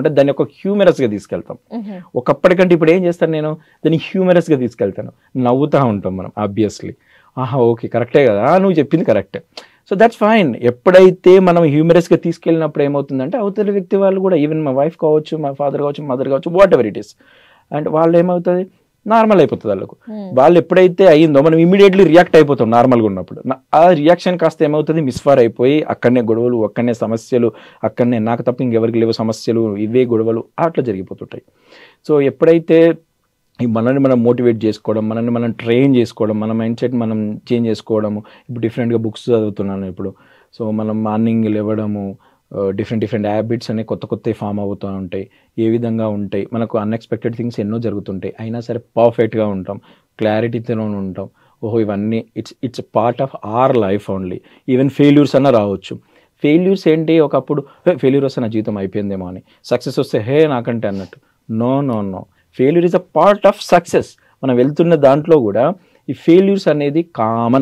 అంటే దాన్ని ఒక హ్యూమరస్గా తీసుకెళ్తాం. ఒకప్పటికంటే ఇప్పుడు ఏం చేస్తాను నేను, దాన్ని హ్యూమరస్గా తీసుకెళ్తాను. నవ్వుతూ ఉంటాం మనం ఆబ్వియస్లీ. ఆహా ఓకే కరెక్టే కదా, నువ్వు చెప్పింది కరెక్టే, సో దట్స్ ఫైన్. ఎప్పుడైతే మనం హ్యూమరస్గా తీసుకెళ్ళినప్పుడు ఏమవుతుందంటే అవతలి వ్యక్తి వాళ్ళు కూడా, ఈవెన్ మా వైఫ్ కావచ్చు, మా ఫాదర్ కావచ్చు, మదర్ కావచ్చు, what ever it is, and వాళ్ళు ఏమవుతుంది నార్మల్ అయిపోతుంది వాళ్ళకు. వాళ్ళు ఎప్పుడైతే అయ్యిందో మనం ఇమీడియట్లీ రియాక్ట్ అయిపోతాం నార్మల్గా ఉన్నప్పుడు. ఆ రియాక్షన్ కాస్త ఏమవుతుంది మిస్ఫైర్ అయిపోయి అక్కడనే గొడవలు, అక్కడనే సమస్యలు, అక్కడనే నాకు తప్ప ఇంకెవరికి లేవు సమస్యలు, ఇవే గొడవలు అట్లా జరిగిపోతుంటాయి. సో ఎప్పుడైతే మనల్ని మనం మోటివేట్ చేసుకోవడం, మనల్ని మనం ట్రైన్ చేసుకోవడం, మన మైండ్ సెట్ మనం చేంజ్ చేసుకోవడము. ఇప్పుడు డిఫరెంట్గా బుక్స్ చదువుతున్నాను ఇప్పుడు. సో మనం మార్నింగ్ లేవడము, డిఫరెంట్ హ్యాబిట్స్ అనేవి కొత్త ఫామ్ అవుతూ ఉంటాయి. ఏ విధంగా ఉంటాయి, మనకు అన్ఎక్స్పెక్టెడ్ థింగ్స్ ఎన్నో జరుగుతుంటాయి, అయినా సరే పర్ఫెక్ట్గా ఉంటాం, క్లారిటీతో ఉంటాం. ఓహో ఇవన్నీ it's part of our life only. Even failures అన్న రావచ్చు. ఫెయిల్యూర్స్ ఏంటి, ఒకప్పుడు ఫెయిల్యూర్ వస్తే నా జీవితం అయిపోయిందేమో అని, సక్సెస్ వస్తే హే నాకంటే అన్నట్టు. No, failure is a part of success. మనం వెళ్తున్న దాంట్లో కూడా ఈ ఫెయిల్యూర్స్ అనేది కామన్.